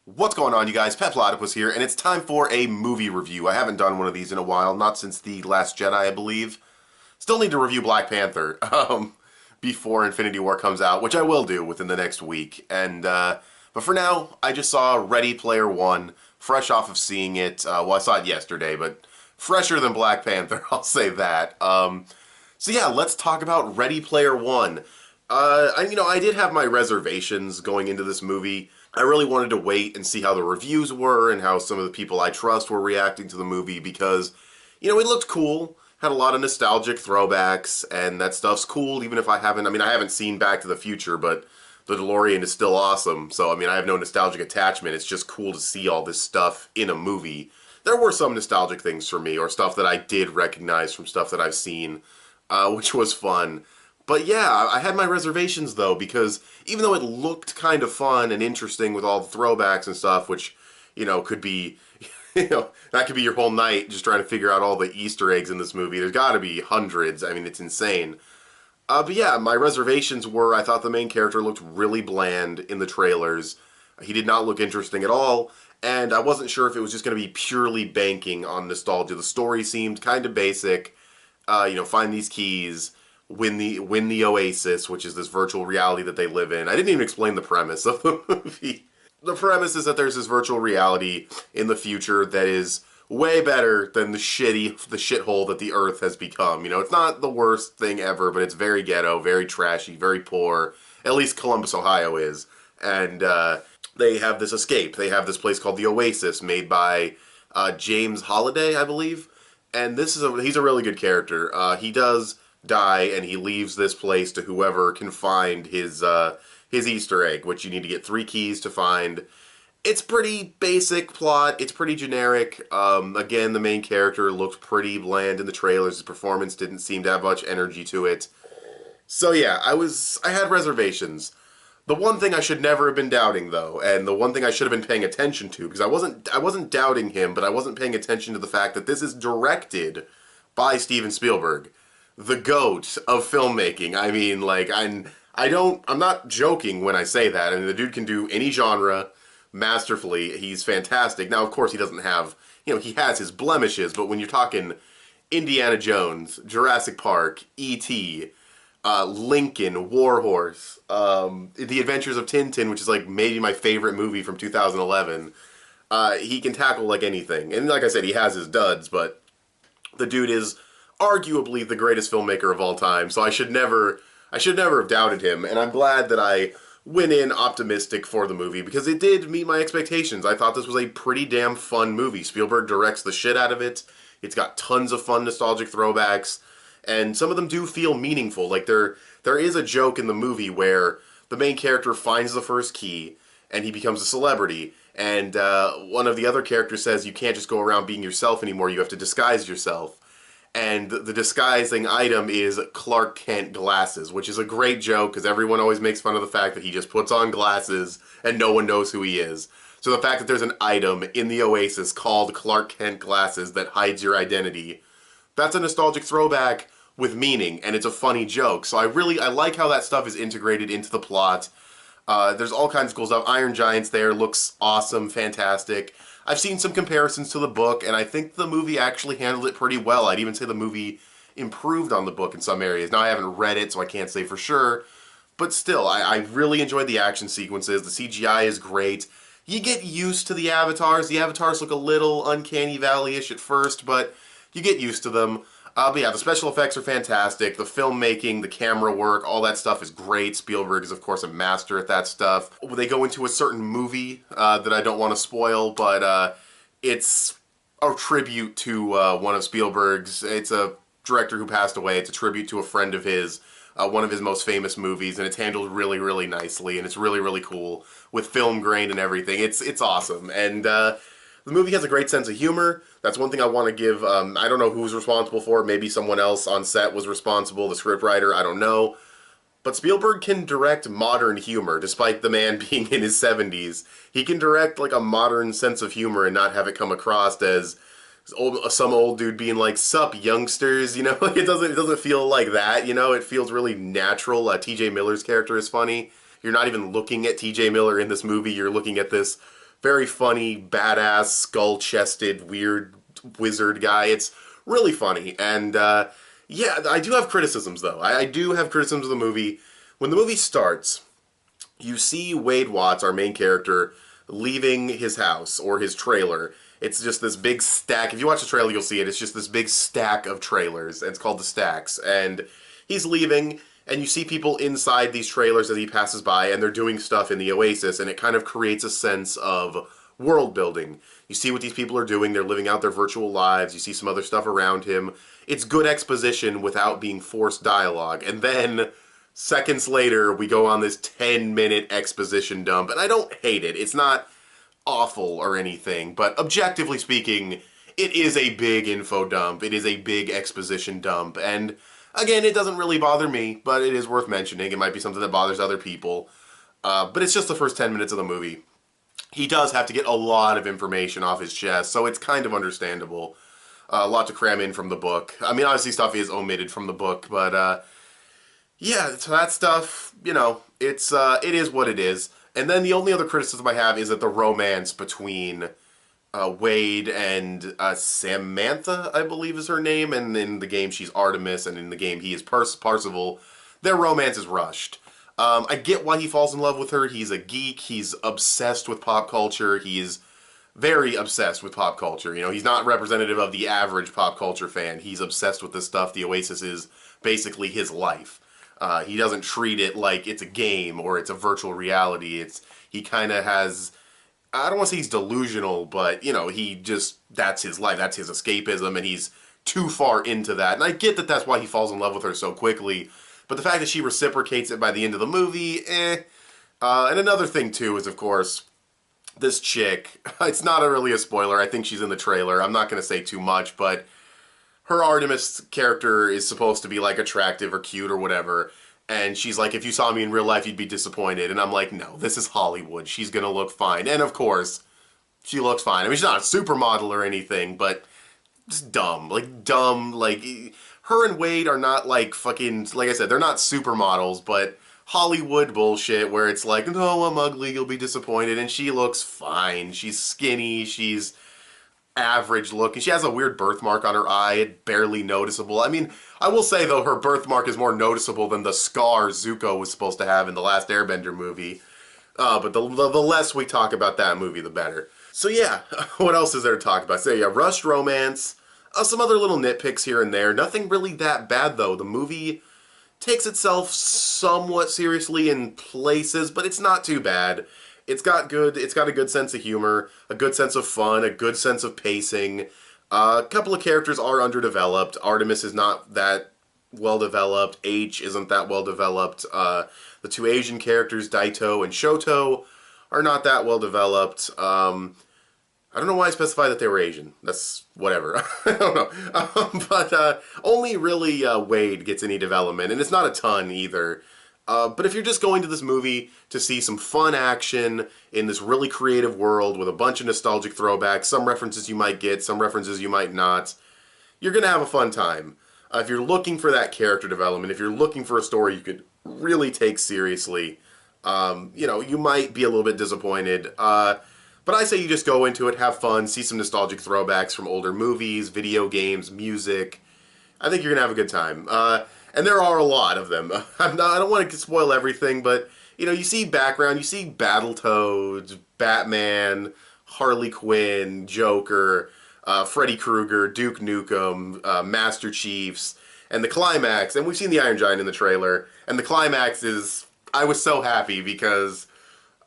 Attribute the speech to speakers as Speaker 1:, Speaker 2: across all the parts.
Speaker 1: What's going on, you guys? Pep Platypus here, and it's time for a movie review. I haven't done one of these in a while, not since The Last Jedi, I believe. Still need to review Black Panther before Infinity War comes out, which I will do within the next week. But for now, I just saw Ready Player One, fresh off of seeing it. Well, I saw it yesterday, but fresher than Black Panther, I'll say that. So yeah, let's talk about Ready Player One. I did have my reservations going into this movie. I really wanted to wait and see how the reviews were and how some of the people I trust were reacting to the movie because, it looked cool. Had a lot of nostalgic throwbacks, and that stuff's cool, even if I haven't seen Back to the Future, but the DeLorean is still awesome. So, I have no nostalgic attachment. It's just cool to see all this stuff in a movie. There were some nostalgic things for me, or stuff that I did recognize from stuff that I've seen, which was fun. But yeah, I had my reservations though, because even though it looked kind of fun and interesting with all the throwbacks and stuff, which, could be, that could be your whole night just trying to figure out all the Easter eggs in this movie. There's got to be hundreds. It's insane. But yeah, my reservations were I thought the main character looked really bland in the trailers. He did not look interesting at all, and I wasn't sure if it was just going to be purely banking on nostalgia. The story seemed kind of basic. Find these keys, win the Oasis, which is this virtual reality that they live in. I didn't even explain the premise of the movie. The premise is that there's this virtual reality in the future that is way better than the shithole that the Earth has become. It's not the worst thing ever, but it's very ghetto, very trashy, very poor. At least Columbus, Ohio is. And they have this escape. They have this place called the Oasis, made by James Holiday, I believe. And he's a really good character. He does die, and he leaves this place to whoever can find his Easter egg, which you need to get 3 keys to find. It's pretty basic plot. It's pretty generic. Again, the main character looked pretty bland in the trailers. His performance didn't seem to have much energy to it. So yeah, I had reservations. The one thing I should never have been doubting, though, and the one thing I should have been paying attention to, because I wasn't doubting him, but I wasn't paying attention to the fact that this is directed by Steven Spielberg, the GOAT of filmmaking. I'm not joking when I say that. The dude can do any genre masterfully. He's fantastic. Now, of course, he doesn't have, he has his blemishes, but when you're talking Indiana Jones, Jurassic Park, E.T., Lincoln, Warhorse, The Adventures of Tintin, which is maybe my favorite movie from 2011, he can tackle like anything. And like I said, he has his duds, but the dude is arguably the greatest filmmaker of all time, so I should never have doubted him, and I'm glad that I went in optimistic for the movie, because it did meet my expectations. I thought this was a pretty damn fun movie. Spielberg directs the shit out of it. It's got tons of fun nostalgic throwbacks, and some of them do feel meaningful. There is a joke in the movie where the main character finds the first key, and he becomes a celebrity, and one of the other characters says, you can't just go around being yourself anymore, you have to disguise yourself. And the disguising item is Clark Kent glasses, which is a great joke because everyone always makes fun of the fact that he just puts on glasses and no one knows who he is. So the fact that there's an item in the Oasis called Clark Kent glasses that hides your identity, that's a nostalgic throwback with meaning, and it's a funny joke. So I like how that stuff is integrated into the plot. There's all kinds of cool stuff. Iron Giant's there, looks awesome, fantastic. I've seen some comparisons to the book, and I think the movie actually handled it pretty well. I'd even say the movie improved on the book in some areas. Now, I haven't read it, so I can't say for sure, but still, I really enjoyed the action sequences. The CGI is great. You get used to the avatars. The avatars look a little Uncanny Valley-ish at first, but you get used to them. But yeah, the special effects are fantastic. The filmmaking, the camera work, all that stuff is great. Spielberg is, of course, a master at that stuff. They go into a certain movie that I don't want to spoil, but it's a tribute to one of Spielberg's. It's a director who passed away. It's a tribute to a friend of his, one of his most famous movies, and it's handled really, really nicely, and it's really, really cool with film grain and everything. It's awesome, and the movie has a great sense of humor. That's one thing I want to give. I don't know who's responsible for it. Maybe someone else on set was responsible, the scriptwriter, I don't know. But Spielberg can direct modern humor, despite the man being in his 70s. He can direct a modern sense of humor and not have it come across as some old dude being like, "Sup, youngsters," it doesn't feel like that, it feels really natural. TJ Miller's character is funny. You're not even looking at TJ Miller in this movie, you're looking at this very funny, badass, skull-chested, weird wizard guy. It's really funny, and yeah, I do have criticisms though. I do have criticisms of the movie. When the movie starts, you see Wade Watts, our main character, leaving his house or his trailer. It's just this big stack. If you watch the trailer, you'll see it. It's just this big stack of trailers. And it's called the Stacks. And he's leaving, and you see people inside these trailers as he passes by, and they're doing stuff in the Oasis, and it kind of creates a sense of world building. You see what these people are doing. They're living out their virtual lives. You see some other stuff around him. It's good exposition without being forced dialogue. And then seconds later, we go on this 10-minute exposition dump, and I don't hate it. It's not awful or anything, but objectively speaking, it is a big info dump. It is a big exposition dump, and again, it doesn't really bother me, but it is worth mentioning. It might be something that bothers other people, but it's just the first 10 minutes of the movie. He does have to get a lot of information off his chest, so it's kind of understandable. A lot to cram in from the book. I mean, obviously stuff is omitted from the book, but yeah, so that stuff, you know, it is what it is. And then the only other criticism I have is that the romance between Wade and Samantha, I believe is her name, and in the game she's Artemis, and in the game he is Parzival, their romance is rushed. I get why he falls in love with her. He's a geek. He's obsessed with pop culture. He's very obsessed with pop culture. You know, he's not representative of the average pop culture fan. He's obsessed with this stuff. The Oasis is basically his life. He doesn't treat it like it's a game or it's a virtual reality. He kind of has, I don't want to say he's delusional, but, you know, that's his life. That's his escapism, and he's too far into that. And I get that that's why he falls in love with her so quickly. But the fact that she reciprocates it by the end of the movie, and another thing, too, is, of course, this chick. It's not really a spoiler. I think she's in the trailer. I'm not going to say too much, but her Artemis character is supposed to be, like, attractive or cute or whatever. And she's like, if you saw me in real life, you'd be disappointed. And I'm like, no, this is Hollywood. She's going to look fine. And, of course, she looks fine. I mean, she's not a supermodel or anything, but just dumb. Like, dumb. Like, her and Wade are not, like, fucking, like I said, they're not supermodels, but Hollywood bullshit where it's like, no, I'm ugly, you'll be disappointed. And she looks fine. She's skinny. She's average looking. She has a weird birthmark on her eye. It's barely noticeable. I mean, I will say, though, her birthmark is more noticeable than the scar Zuko was supposed to have in the last Airbender movie. But the less we talk about that movie, the better. So yeah, what else is there to talk about? So yeah, rushed romance, some other little nitpicks here and there. Nothing really that bad, though. The movie takes itself somewhat seriously in places, but it's not too bad. It's got a good sense of humor, a good sense of fun, a good sense of pacing. A couple of characters are underdeveloped. Artemis is not that well developed. H isn't that well developed. The two Asian characters, Daito and Shoto, are not that well developed. I don't know why I specified that they were Asian. That's whatever. I don't know. But only really Wade gets any development, and it's not a ton either. But if you're just going to this movie to see some fun action in this really creative world with a bunch of nostalgic throwbacks, some references you might get, some references you might not, you're going to have a fun time. If you're looking for that character development, if you're looking for a story you could really take seriously, you know, you might be a little bit disappointed. But I say you just go into it, have fun, see some nostalgic throwbacks from older movies, video games, music. I think you're going to have a good time. And there are a lot of them. I don't want to spoil everything, but, you know, you see background, you see Battletoads, Batman, Harley Quinn, Joker, Freddy Krueger, Duke Nukem, Master Chiefs, and the climax, and we've seen the Iron Giant in the trailer, and the climax is, I was so happy because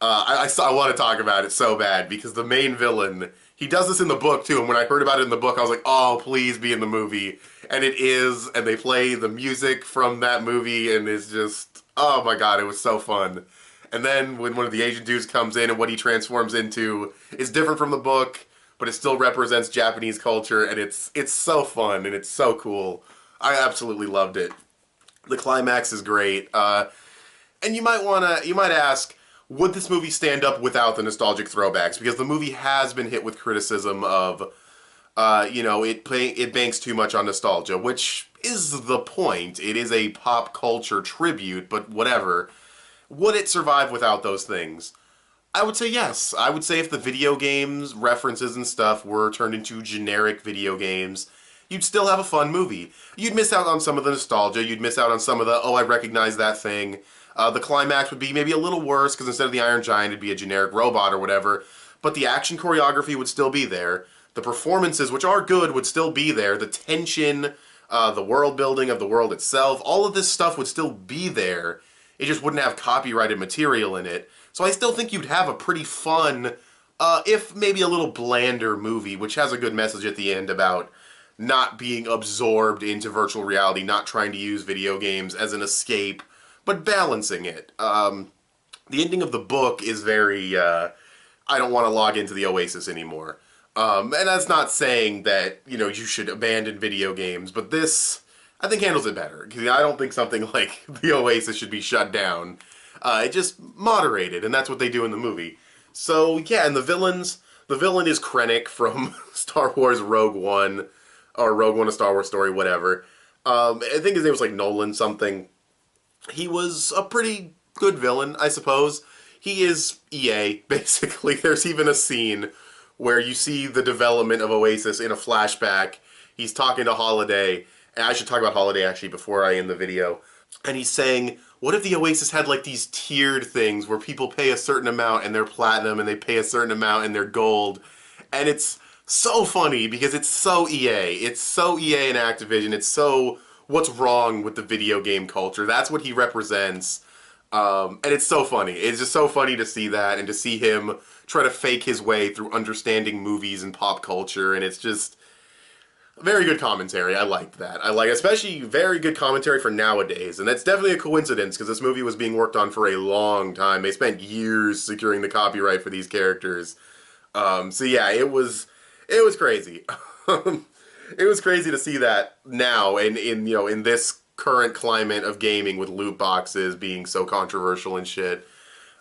Speaker 1: I want to talk about it so bad, because the main villain, he does this in the book too, and when I heard about it in the book, I was like, oh, please be in the movie. And it is, and they play the music from that movie, and it's just, oh my god, it was so fun. And then when one of the Asian dudes comes in and what he transforms into is different from the book, but it still represents Japanese culture, and it's so fun, and it's so cool. I absolutely loved it. The climax is great. And you might ask, would this movie stand up without the nostalgic throwbacks? Because the movie has been hit with criticism of, you know, it banks too much on nostalgia, which is the point. It is a pop culture tribute, but whatever. Would it survive without those things? I would say yes. I would say if the video games references and stuff were turned into generic video games, you'd still have a fun movie. You'd miss out on some of the nostalgia. You'd miss out on some of the, oh, I recognize that thing. The climax would be maybe a little worse because instead of the Iron Giant, it'd be a generic robot or whatever. But the action choreography would still be there. The performances, which are good, would still be there. The tension, the world building of the world itself, all of this stuff would still be there. It just wouldn't have copyrighted material in it. So I still think you'd have a pretty fun, if maybe a little blander movie, which has a good message at the end about not being absorbed into virtual reality, not trying to use video games as an escape, but balancing it. The ending of the book is very, I don't want to log into the Oasis anymore. And that's not saying that, you know, you should abandon video games, but this, I think, handles it better. Because I don't think something like the Oasis should be shut down. It just moderated, and that's what they do in the movie. So, yeah, and the villain is Krennic from Star Wars Rogue One, or Rogue One, A Star Wars Story, whatever. I think his name was like Nolan something. He was a pretty good villain, I suppose. He is EA, basically. There's even a scene where you see the development of Oasis in a flashback. He's talking to Holiday, and I should talk about Holiday actually before I end the video. And he's saying, what if the Oasis had like these tiered things where people pay a certain amount and they're platinum and they pay a certain amount and they're gold? And it's so funny because it's so EA. It's so EA and Activision. It's so what's wrong with the video game culture. That's what he represents. And it's so funny. It's just so funny to see that and to see him try to fake his way through understanding movies and pop culture. And it's just very good commentary. I liked that. I like, especially very good commentary for nowadays. And that's definitely a coincidence because this movie was being worked on for a long time. They spent years securing the copyright for these characters. So yeah, it was crazy. It was crazy to see that now and in this current climate of gaming with loot boxes being so controversial and shit.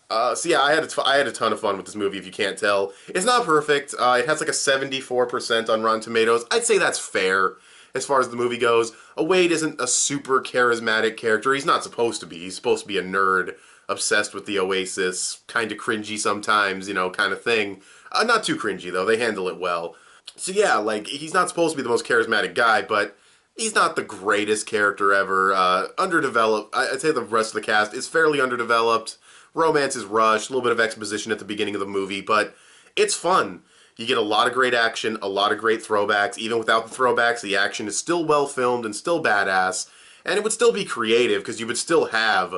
Speaker 1: So yeah, I had a ton of fun with this movie, if you can't tell. It's not perfect. It has like a 74% on Rotten Tomatoes. I'd say that's fair as far as the movie goes. Wade isn't a super charismatic character. He's not supposed to be. He's supposed to be a nerd obsessed with the Oasis, kind of cringy sometimes, kind of thing. Not too cringy, though. They handle it well. So yeah, like, he's not supposed to be the most charismatic guy, but he's not the greatest character ever. Underdeveloped. I'd say the rest of the cast is fairly underdeveloped. Romance is rushed, a little bit of exposition at the beginning of the movie, but it's fun. You get a lot of great action, a lot of great throwbacks. Even without the throwbacks, the action is still well filmed and still badass, and it would still be creative because you would still have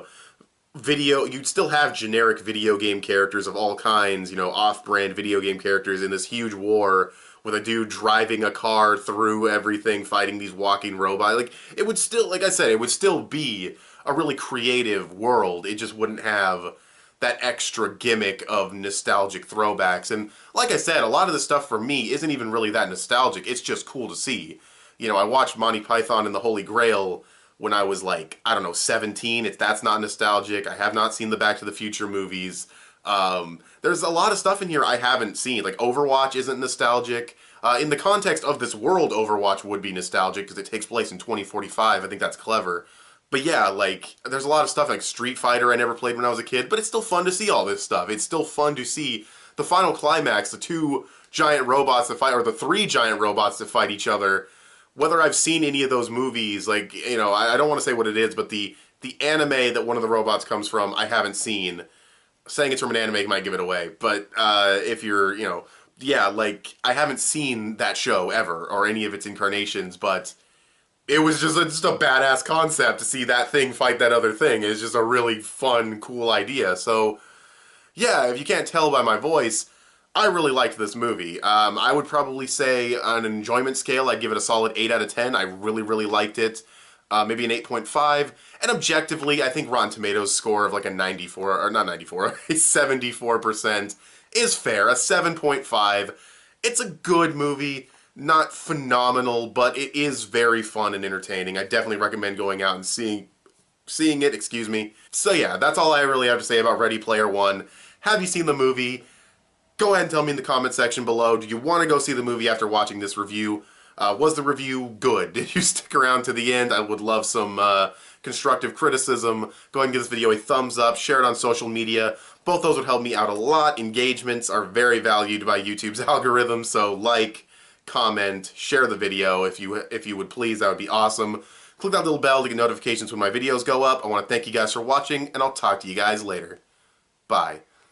Speaker 1: you'd still have generic video game characters of all kinds, off-brand video game characters in this huge war with a dude driving a car through everything, fighting these walking robots. Like, it would still, like I said, it would still be a really creative world. It just wouldn't have that extra gimmick of nostalgic throwbacks. And like I said, a lot of the stuff for me isn't even really that nostalgic. It's just cool to see. I watched Monty Python and the Holy Grail when I was like, I don't know, 17. That's not nostalgic. I have not seen the Back to the Future movies. There's a lot of stuff in here I haven't seen. Like, Overwatch isn't nostalgic. In the context of this world, Overwatch would be nostalgic because it takes place in 2045. I think that's clever. But yeah, like, there's a lot of stuff like Street Fighter I never played when I was a kid, but it's still fun to see all this stuff. It's still fun to see the final climax, the two giant robots that fight, or the three giant robots that fight each other. Whether I've seen any of those movies, like, I don't want to say what it is, but the anime that one of the robots comes from, I haven't seen. Saying it's from an anime might give it away, but if you're, yeah, like, I haven't seen that show ever, or any of its incarnations, but it was just a badass concept to see that thing fight that other thing. It's just a really fun, cool idea. So, yeah, if you can't tell by my voice, I really liked this movie. I would probably say on an enjoyment scale, I'd give it a solid 8 out of 10. I really, really liked it. Maybe an 8.5. And objectively, I think Rotten Tomatoes score of like a 94, or not 94, a 74% is fair. A 7.5. It's a good movie. Not phenomenal, but it is very fun and entertaining. I definitely recommend going out and seeing it, excuse me. So yeah, that's all I really have to say about Ready Player One. Have you seen the movie? Go ahead and tell me in the comment section below. Do you want to go see the movie after watching this review? Was the review good? Did you stick around to the end? I would love some constructive criticism. Go ahead and give this video a thumbs up, share it on social media. Both those would help me out a lot. Engagements are very valued by YouTube's algorithm, so like, comment, share the video if you would please, that would be awesome. Click that little bell to get notifications when my videos go up. I want to thank you guys for watching, and I'll talk to you guys later. Bye.